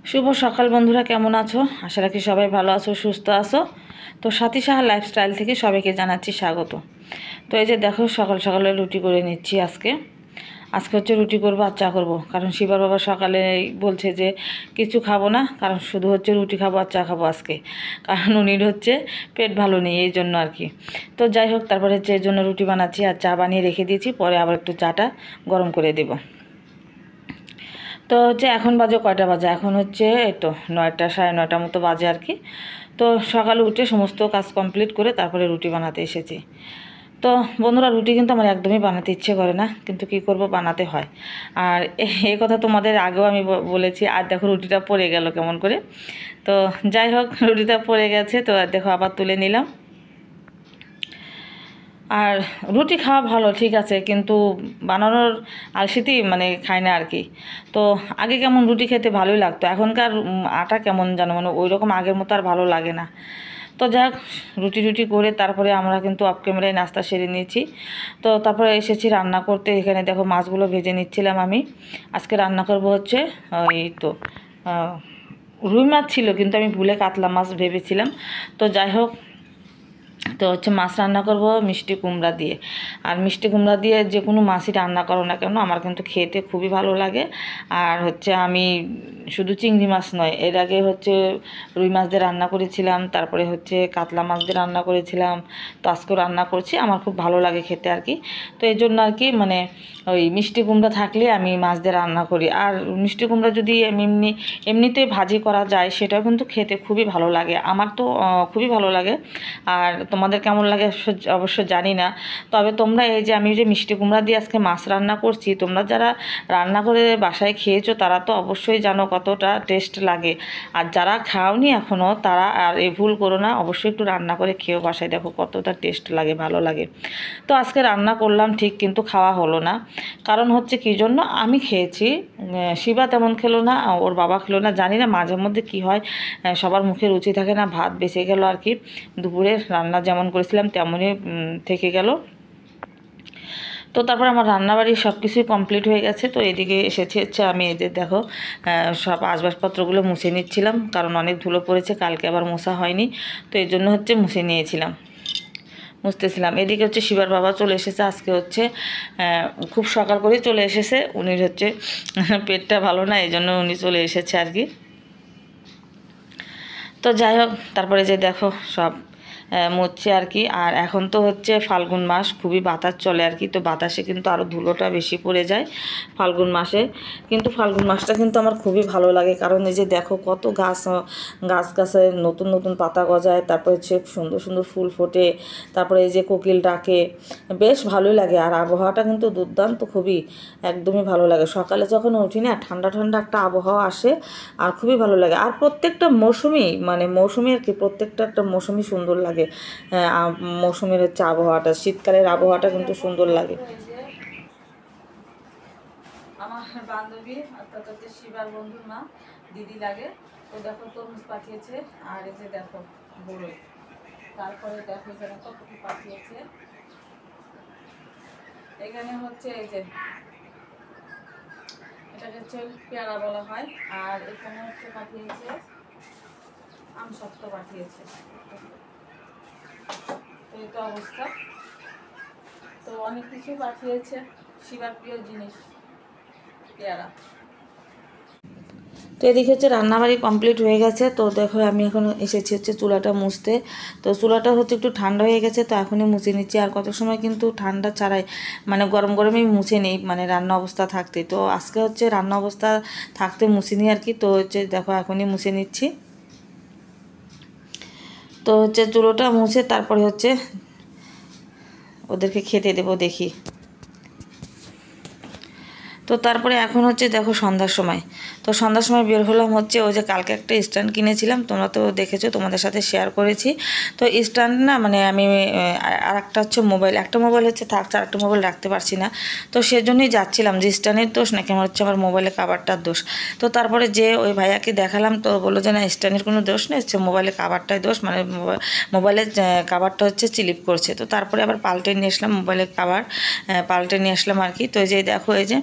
শুভ সকাল বন্ধুরা, কেমন আছো? আশা রাখি সবাই ভালো আছো, সুস্থ আছো। তো সাথী সাহা লাইফস্টাইল থেকে সবাইকে জানাচ্ছি স্বাগত। তো এই যে দেখো, সকাল সকালে রুটি করে নিচ্ছি। আজকে হচ্ছে রুটি করবো আর চা করবো, কারণ শিবার বাবা সকালে বলছে যে কিছু খাবো না, কারণ শুধু হচ্ছে রুটি খাবো আর চা খাবো আজকে, কারণ উনির হচ্ছে পেট ভালো নেই, এই জন্য আর কি। তো যাই হোক, তারপরে হচ্ছে এর জন্য রুটি বানাচ্ছি আর চা বানিয়ে রেখে দিয়েছি, পরে আবার একটু চাটা গরম করে দেবো। তো হচ্ছে এখন বাজে কয়টা বাজে, এখন হচ্ছে এই তো 9টা 9:30 মতো বাজে আর কি। তো সকালে উঠে সমস্ত কাজ কমপ্লিট করে তারপরে রুটি বানাতে এসেছি। তো বন্ধুরা, রুটি কিন্তু আমার একদমই বানাতে ইচ্ছে করে না, কিন্তু কি করব, বানাতে হয়। আর এই কথা তোমাদের আগেও আমি বলেছি। আর দেখো, রুটিটা পড়ে গেল কেমন করে। তো যাই হোক, রুটিটা পড়ে গেছে, তো দেখো আবার তুলে নিলাম। আর রুটি খাওয়া ভালো, ঠিক আছে, কিন্তু বানানোর আলসিতেই মানে খায় না আর কি। তো আগে কেমন রুটি খেতে ভালোই লাগতো, এখনকার আটা কেমন যেন মানে ওই রকম আগের মতো আর ভালো লাগে না। তো যাক, রুটি করে তারপরে আমরা কিন্তু অফ ক্যামেরায় নাস্তা সেরে নিয়েছি। তো তারপরে এসেছি রান্না করতে। এখানে দেখো মাছগুলো ভেজে নিচ্ছিলাম আমি। আজকে রান্না করব হচ্ছে ওই তো রুই মাছ ছিল, কিন্তু আমি ভুলে কাতলা মাছ ভেবেছিলাম। তো যাই হোক, তো হচ্ছে মাছ রান্না করব মিষ্টি কুমড়া দিয়ে। আর মিষ্টি কুমড়া দিয়ে যে কোনো মাছই রান্না করো না কেন, আমার কিন্তু খেতে খুবই ভালো লাগে। আর হচ্ছে আমি শুধু চিংড়ি মাছ নয়, এর আগে হচ্ছে রুই মাছ দিয়ে রান্না করেছিলাম, তারপরে হচ্ছে কাতলা মাছ দিয়ে রান্না করেছিলাম। তো আজকেও রান্না করছি, আমার খুব ভালো লাগে খেতে আর কি। তো এই জন্য আর কি, মানে ওই মিষ্টি কুমড়া থাকলে আমি মাছ দিয়ে রান্না করি। আর মিষ্টি কুমড়া যদি এমনিতেই ভাজি করা যায়, সেটাও কিন্তু খেতে খুবই ভালো লাগে। আমার তো খুবই ভালো লাগে। আর তোমাদের কেমন লাগে অবশ্য জানি না। তবে তোমরা এই যে আমি যে মিষ্টি কুমড়া দিয়ে আজকে মাছ রান্না করছি, তোমরা যারা রান্না করে বাসায় খেয়েছো তারা তো অবশ্যই জানো কতটা টেস্ট লাগে। আর যারা খাওনি এখনও, তারা আর এই ভুল করো না, অবশ্যই একটু রান্না করে খেয়েও বাসায়, দেখো কতটা টেস্ট লাগে, ভালো লাগে। তো আজকে রান্না করলাম ঠিক, কিন্তু খাওয়া হলো না। কারণ হচ্ছে কী জন্য, আমি খেয়েছি, শিবা তেমন খেলো না, ওর বাবা খেলো না। জানি না মাঝে মধ্যে কী হয়, সবার মুখে রুচি থাকে না, ভাত বেঁচে গেল আর কি। দুপুরের রান্না যেমন করেছিলাম তেমনই থেকে গেল। তো তারপর আমার রান্নাবাড়ি সব কিছুই কমপ্লিট হয়ে গেছে। তো এদিকে এসেছে হচ্ছে আমি এদের দেখো সব আসবাবপত্রগুলো মুছে নিচ্ছিলাম, কারণ অনেক ধুলো পড়েছে, কালকে আবার মোছা হয়নি। তো এই জন্য হচ্ছে মুছতেছিলাম। এদিকে হচ্ছে শিবার বাবা চলে এসেছে। আজকে হচ্ছে খুব সকাল করেই চলে এসেছে। উনির হচ্ছে পেটটা ভালো না, এই জন্য উনি চলে এসেছে আর কি। তো যাই হোক, তারপরে যে দেখো সব মুছছে আর কি। আর এখন তো হচ্ছে ফাল্গুন মাস, খুবই বাতাস চলে আর কি। তো বাতাসে কিন্তু আরও ধুলোটা বেশি পড়ে যায় ফাল্গুন মাসে। কিন্তু ফাল্গুন মাসটা কিন্তু আমার খুবই ভালো লাগে, কারণ এই যে দেখো কত গাছে নতুন নতুন পাতা গজায়, তারপরে হচ্ছে সুন্দর সুন্দর ফুল ফোটে, তারপরে এই যে কোকিল ডাকে, বেশ ভালোই লাগে। আর আবহাওয়াটা কিন্তু দুর্দান্ত, খুবই একদমই ভালো লাগে। সকালে যখন উঠি না, ঠান্ডা ঠান্ডা একটা আবহাওয়া আসে, আর খুবই ভালো লাগে। আর প্রত্যেকটা মৌসুমি আর কি, প্রত্যেকটা একটা মৌসুমি সুন্দর লাগে। মৌসুমের হচ্ছে আবহাওয়াটা, শীতকালের আবহাওয়াটা কিন্তু সুন্দর লাগে। আমার বান্ধবী অর্থাৎ হচ্ছে শিবার বন্ধুর মা, দিদি লাগে। তো দেখো তরমুজ পাঠিয়েছে, আর এই যে দেখো বড়ই, তারপরে দেখো এখানে কত কি পাঠিয়েছে। এখানে হচ্ছে এই যে এটাকে হচ্ছে পেয়ারা বলা হয়। আর এখানে হচ্ছে পাঠিয়েছে আমসত্ত্ব পাঠিয়েছে। তো এই তো অবস্থা। তো অনেক কিছু পাঠিয়েছে, শিবার প্রিয় জিনিস পেয়ারা। তো এদিকে হচ্ছে রান্নাবাড়ি কমপ্লিট হয়ে গেছে। তো দেখো আমি এখন এসেছি হচ্ছে চুলাটা মুছতে। তো চুলাটা হচ্ছে একটু ঠান্ডা হয়ে গেছে, তো এখনই মুছে নিচ্ছি। আর কত সময় কিন্তু ঠান্ডা ছাড়াই মানে গরম গরমেই মুছে নিই, মানে রান্না অবস্থা থাকতে। তো আজকে হচ্ছে রান্না অবস্থা থাকতে মুছে নিই আর কি। তো হচ্ছে দেখো এখনই মুছে নিচ্ছি। তো হচ্ছে চুলোটা মুছে তারপরে হচ্ছে ওদেরকে খেতে দেবো দেখি। তো তারপরে এখন হচ্ছে দেখো সন্ধ্যার সময়। তো সন্ধ্যার সময় বের হলাম হচ্ছে, ওই যে কালকে একটা স্ট্যান্ড কিনেছিলাম, তোমরা তো দেখেছো, তোমাদের সাথে শেয়ার করেছি। তো স্ট্যান্ড না, মানে আমি আর একটা হচ্ছে মোবাইল, একটা মোবাইল হচ্ছে থাকছে, আর একটা মোবাইল রাখতে পারছি না। তো সেজন্যই যাচ্ছিলাম যে স্ট্যান্ডের দোষ নাকি আমার হচ্ছে আমার মোবাইলের কাভারটার দোষ। তো তারপরে যে ওই ভাইয়াকে দেখালাম, তো বললো যে না, স্ট্যান্ডের কোনো দোষ নেই, হচ্ছে মোবাইলের কাভারটাই দোষ, মানে মোবাইলের কাভারটা হচ্ছে স্লিপ করছে। তো তারপরে আবার পাল্টে নিয়ে আসলাম মোবাইলের কাভার, পাল্টে নিয়ে আসলাম আর কি। তো এই যে দেখো, এই যে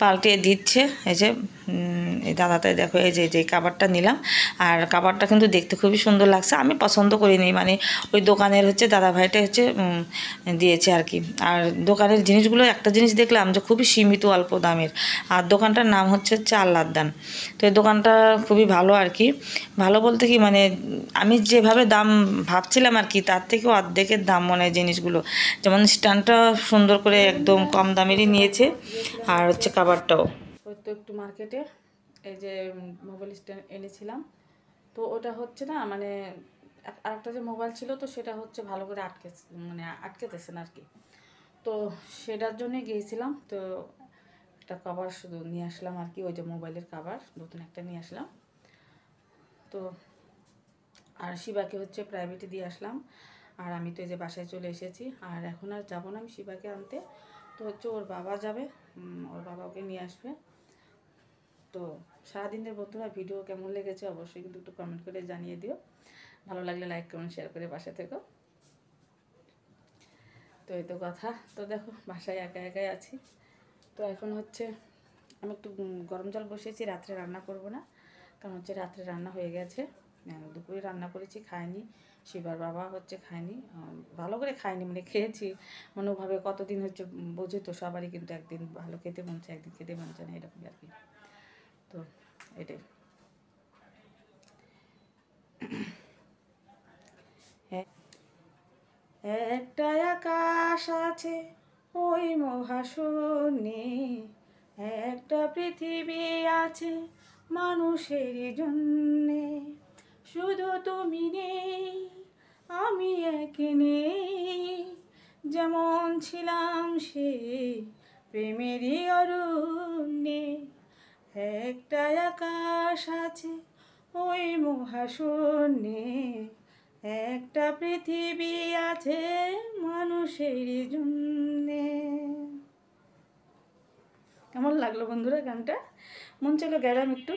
পাল্টে দিচ্ছে, এই যে এই দাদাটাই দেখো এই যে কাবারটা নিলাম। আর কাবারটা কিন্তু দেখতে খুবই সুন্দর লাগছে, আমি পছন্দ করিনি, মানে ওই দোকানের হচ্ছে দাদা ভাইটা হচ্ছে দিয়েছে আর কি। আর দোকানের জিনিসগুলো একটা জিনিস দেখলাম যে খুবই সীমিত অল্প দামের, আর দোকানটার নাম হচ্ছে আল্লাহদান। তো এই দোকানটা খুবই ভালো আর কি। ভালো বলতে কি মানে আমি যেভাবে দাম ভাবছিলাম আর কি তার থেকেও অর্ধেকের দাম মনে হয় জিনিসগুলো। যেমন স্ট্যান্ডটা সুন্দর করে একদম কম দামেরই নিয়েছে, আর হচ্ছে কাবারটাও। ওই তো একটু মার্কেটে এই যে মোবাইল স্ট্যান্ড এনেছিলাম, তো ওটা হচ্ছে না মানে আরেকটা যে মোবাইল ছিল তো সেটা হচ্ছে ভালো করে আটকেতেছে না আর কি। তো সেটার জন্যই গিয়েছিলাম, তো একটা কভার শুধু নিয়ে আসলাম আর কি, ওই যে মোবাইলের কভার নতুন একটা নিয়ে আসলাম। তো আর শিবাকে হচ্ছে প্রাইভেটে দিয়ে আসলাম, আর আমি তো এই যে বাসায় চলে এসেছি। আর এখন আর যাবো না আমি শিবাকে আনতে, তো হচ্ছে ওর বাবা যাবে, ওর বাবা ওকে নিয়ে আসবে। তো সারাদিনের বন্ধুরা ভিডিও কেমন লেগেছে অবশ্যই কিন্তু একটু কমেন্ট করে জানিয়ে দিও, ভালো লাগলে লাইক কমেন্ট শেয়ার করে পাশে থেকো। তো এই তো কথা। তো দেখো বাসায় একা একাই আছি। তো এখন হচ্ছে আমি একটু গরম জল বসিয়েছি, রাত্রে রান্না করব না, কারণ হচ্ছে রাত্রে রান্না হয়ে গেছে, দুপুরে রান্না করেছি খাইনি, শিবার বাবা হচ্ছে খায়নি, ভালো করে খায়নি মানে খেয়েছি মানে ওভাবে কতদিন হচ্ছে বোঝে তো সবারই কিন্তু একদিন ভালো খেতে মন চায় একদিন খেতে মন চায় না এরকম আর কি। তো এটাই। হ্যাঁ, একটা আকাশ আছে ওই মহাশূন্যে, একটা পৃথিবী আছে মানুষের জন্যে, শুধু তুমি নেই আমি এক নেই, যেমন ছিলাম সে প্রেমেরই অরণ্যে, একটা আকাশ আছে ওই মহাশূন্যে, একটা পৃথিবী আছে মানুষের জন্যে। কেমন লাগলো বন্ধুরা গানটা? মন চলো গেলাম একটু।